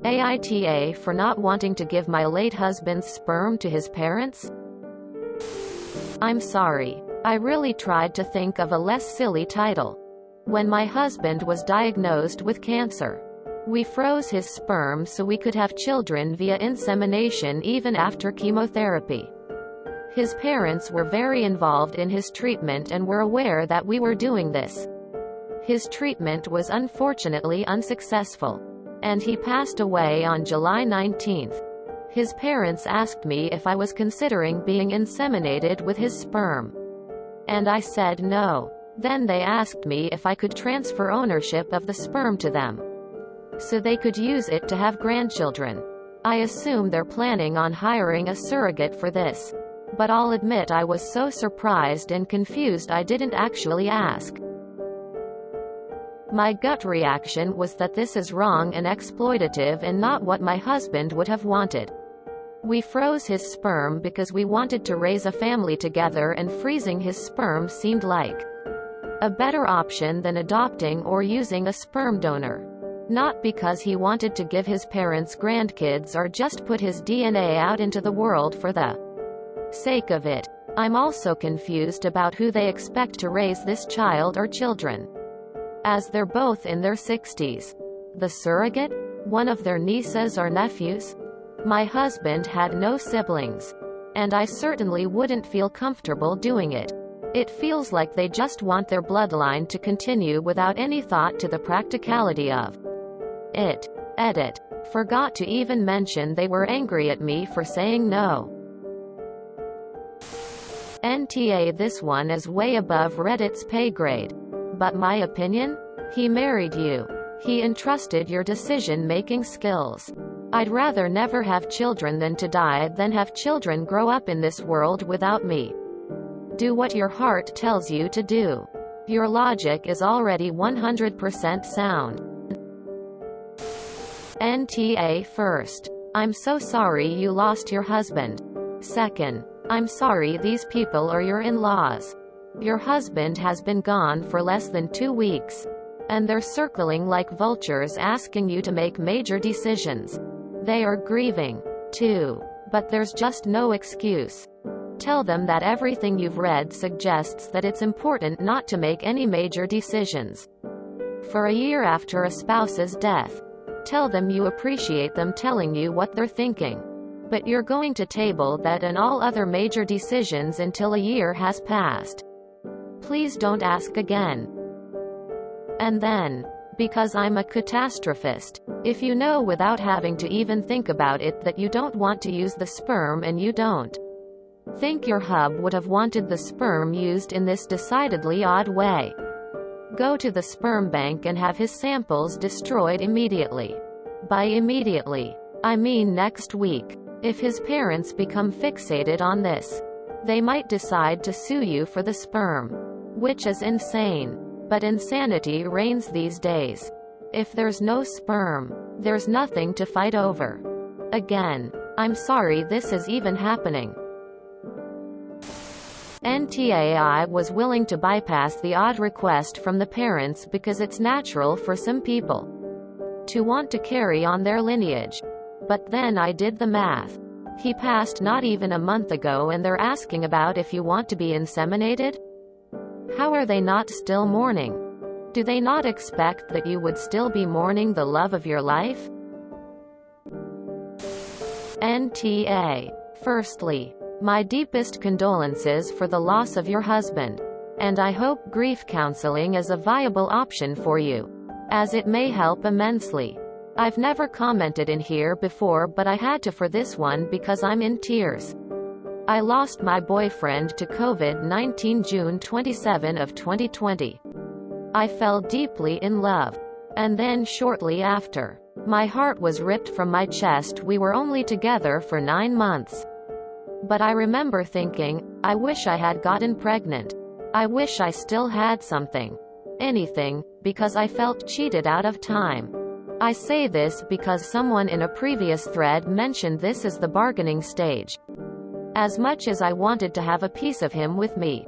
AITA for not wanting to give my late husband's sperm to his parents? I'm sorry. I really tried to think of a less silly title. When my husband was diagnosed with cancer, we froze his sperm so we could have children via insemination even after chemotherapy. His parents were very involved in his treatment and were aware that we were doing this. His treatment was unfortunately unsuccessful, and he passed away on July 19th. His parents asked me if I was considering being inseminated with his sperm, and I said no. Then they asked me if I could transfer ownership of the sperm to them, so they could use it to have grandchildren. I assume they're planning on hiring a surrogate for this, but I'll admit I was so surprised and confused I didn't actually ask. My gut reaction was that this is wrong and exploitative and not what my husband would have wanted. We froze his sperm because we wanted to raise a family together, and freezing his sperm seemed like a better option than adopting or using a sperm donor. Not because he wanted to give his parents grandkids or just put his DNA out into the world for the sake of it. I'm also confused about who they expect to raise this child or children, as they're both in their 60s. The surrogate? One of their nieces or nephews? My husband had no siblings, and I certainly wouldn't feel comfortable doing it. It feels like they just want their bloodline to continue without any thought to the practicality of it. Edit. Forgot to even mention they were angry at me for saying no. NTA, this one is way above Reddit's pay grade. But my opinion? He married you. He entrusted your decision-making skills. I'd rather never have children than to die than have children grow up in this world without me. Do what your heart tells you to do. Your logic is already 100% sound. NTA. First, I'm so sorry you lost your husband. Second, I'm sorry these people are your in-laws. Your husband has been gone for less than 2 weeks, and they're circling like vultures asking you to make major decisions. They are grieving, too. But there's just no excuse. Tell them that everything you've read suggests that it's important not to make any major decisions for a year after a spouse's death. Tell them you appreciate them telling you what they're thinking, but you're going to table that and all other major decisions until a year has passed. Please don't ask again. And then, because I'm a catastrophist, if you know without having to even think about it that you don't want to use the sperm and you don't think your hub would have wanted the sperm used in this decidedly odd way, go to the sperm bank and have his samples destroyed immediately. By immediately, I mean next week. If his parents become fixated on this, they might decide to sue you for the sperm, which is insane. But insanity reigns these days. If there's no sperm, there's nothing to fight over. Again, I'm sorry this is even happening. NTAI was willing to bypass the odd request from the parents because it's natural for some people to want to carry on their lineage. But then I did the math. He passed not even a month ago and they're asking about if you want to be inseminated? How are they not still mourning? Do they not expect that you would still be mourning the love of your life? NTA. Firstly, my deepest condolences for the loss of your husband, and I hope grief counseling is a viable option for you, as it may help immensely. I've never commented in here before, but I had to for this one because I'm in tears. I lost my boyfriend to COVID-19 June 27 of 2020. I fell deeply in love. And then shortly after, my heart was ripped from my chest. We were only together for 9 months. But I remember thinking, I wish I had gotten pregnant. I wish I still had something. Anything, because I felt cheated out of time. I say this because someone in a previous thread mentioned this as the bargaining stage. As much as I wanted to have a piece of him with me,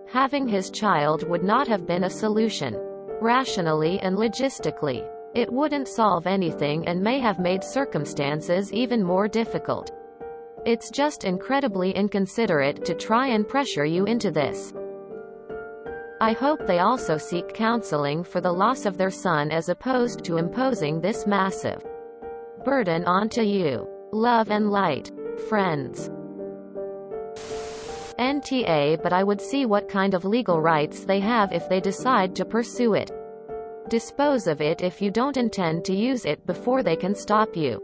having his child would not have been a solution, rationally and logistically. It wouldn't solve anything and may have made circumstances even more difficult. It's just incredibly inconsiderate to try and pressure you into this. I hope they also seek counseling for the loss of their son as opposed to imposing this massive burden onto you. Love and light. Friends. NTA, but I would see what kind of legal rights they have if they decide to pursue it. Dispose of it if you don't intend to use it before they can stop you.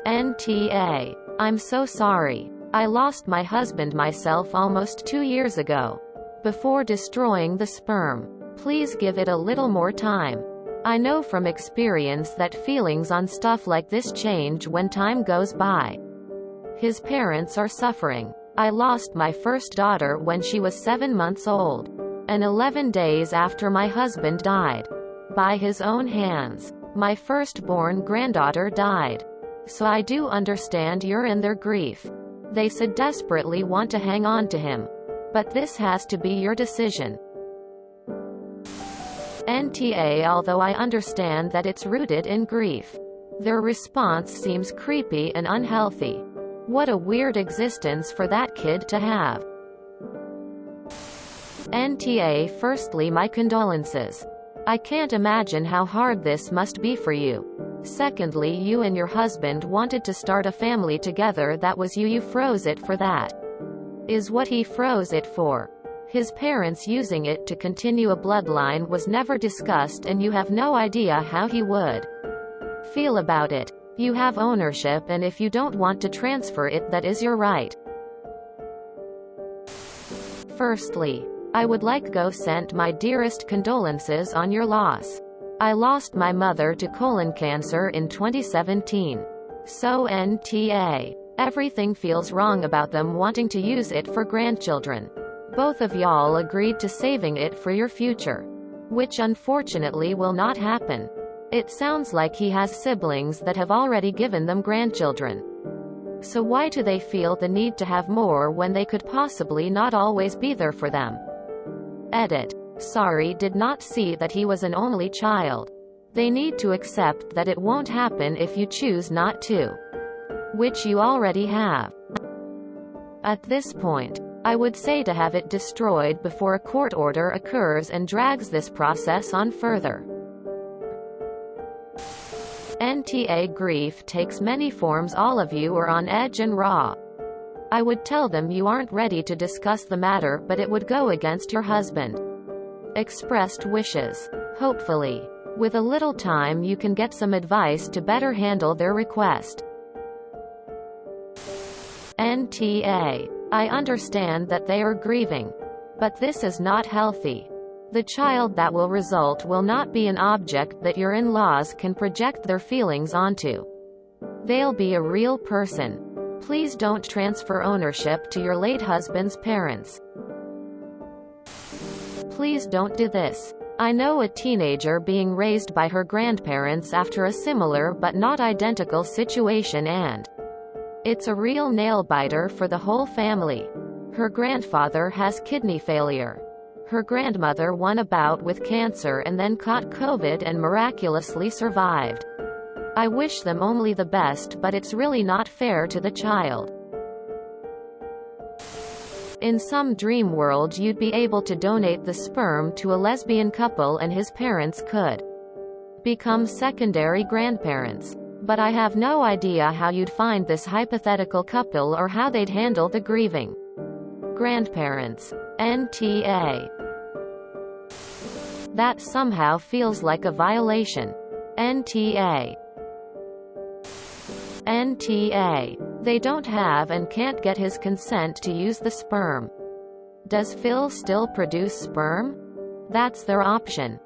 NTA. I'm so sorry. I lost my husband myself almost 2 years ago. Before destroying the sperm, please give it a little more time. I know from experience that feelings on stuff like this change when time goes by. His parents are suffering. I lost my first daughter when she was 7 months old, and 11 days after my husband died. By his own hands. My firstborn granddaughter died. So I do understand you're in their grief. They so desperately want to hang on to him. But this has to be your decision. NTA. Although I understand that it's rooted in grief, their response seems creepy and unhealthy. What a weird existence for that kid to have. NTA. Firstly, my condolences. I can't imagine how hard this must be for you. Secondly, you and your husband wanted to start a family together. That was you. You froze it for that. Is what he froze it for. His parents using it to continue a bloodline was never discussed, and you have no idea how he would feel about it. You have ownership, and if you don't want to transfer it, that is your right. Firstly, I would like to send my dearest condolences on your loss. I lost my mother to colon cancer in 2017. So NTA. Everything feels wrong about them wanting to use it for grandchildren. Both of y'all agreed to saving it for your future, which unfortunately will not happen. It sounds like he has siblings that have already given them grandchildren. So why do they feel the need to have more when they could possibly not always be there for them? Edit. Sorry, did not see that he was an only child. They need to accept that it won't happen if you choose not to, which you already have. At this point, I would say to have it destroyed before a court order occurs and drags this process on further. NTA. Grief takes many forms. All of you are on edge and raw. I would tell them you aren't ready to discuss the matter, but it would go against your husband. Expressed wishes. Hopefully, with a little time you can get some advice to better handle their request. NTA. I understand that they are grieving, but this is not healthy. The child that will result will not be an object that your in-laws can project their feelings onto. They'll be a real person. Please don't transfer ownership to your late husband's parents. Please don't do this. I know a teenager being raised by her grandparents after a similar but not identical situation, and it's a real nail-biter for the whole family. Her grandfather has kidney failure. Her grandmother won a bout with cancer and then caught COVID and miraculously survived. I wish them only the best, but it's really not fair to the child. In some dream world you'd be able to donate the sperm to a lesbian couple and his parents could become secondary grandparents. But I have no idea how you'd find this hypothetical couple or how they'd handle the grieving grandparents. NTA. That somehow feels like a violation. NTA. NTA. They don't have and can't get his consent to use the sperm. Does Phil still produce sperm? That's their option.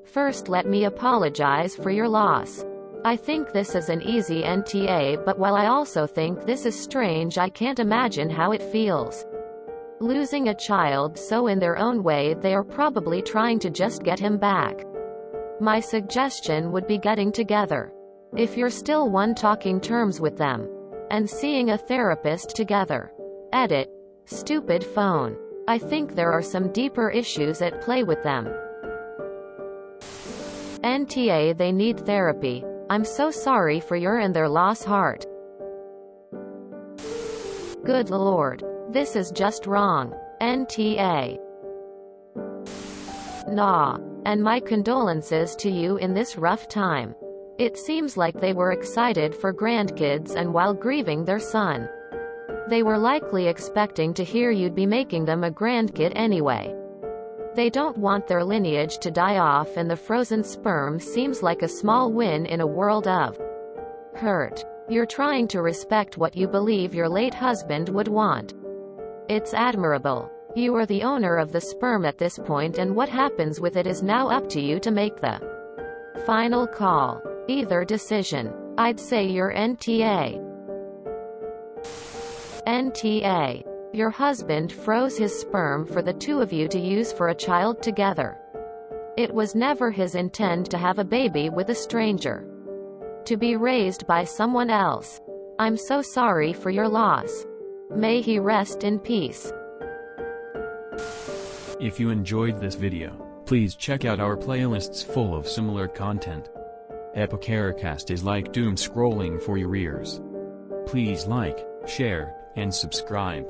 First, let me apologize for your loss. I think this is an easy NTA, but while I also think this is strange, I can't imagine how it feels. Losing a child, so in their own way they are probably trying to just get him back. My suggestion would be getting together, if you're still on talking terms with them, and seeing a therapist together. Edit. Stupid phone. I think there are some deeper issues at play with them. NTA, they need therapy. I'm so sorry for your and their lost heart. Good Lord. This is just wrong. NTA. Nah. And my condolences to you in this rough time. It seems like they were excited for grandkids and while grieving their son. They were likely expecting to hear you'd be making them a grandkid anyway. They don't want their lineage to die off, and the frozen sperm seems like a small win in a world of hurt. You're trying to respect what you believe your late husband would want. It's admirable. You are the owner of the sperm at this point, and what happens with it is now up to you to make the final call. Either decision. I'd say you're NTA. NTA. Your husband froze his sperm for the two of you to use for a child together. It was never his intent to have a baby with a stranger. To be raised by someone else. I'm so sorry for your loss. May he rest in peace. If you enjoyed this video, please check out our playlists full of similar content. AmITheAsshole is like doom scrolling for your ears. Please like, share, and subscribe.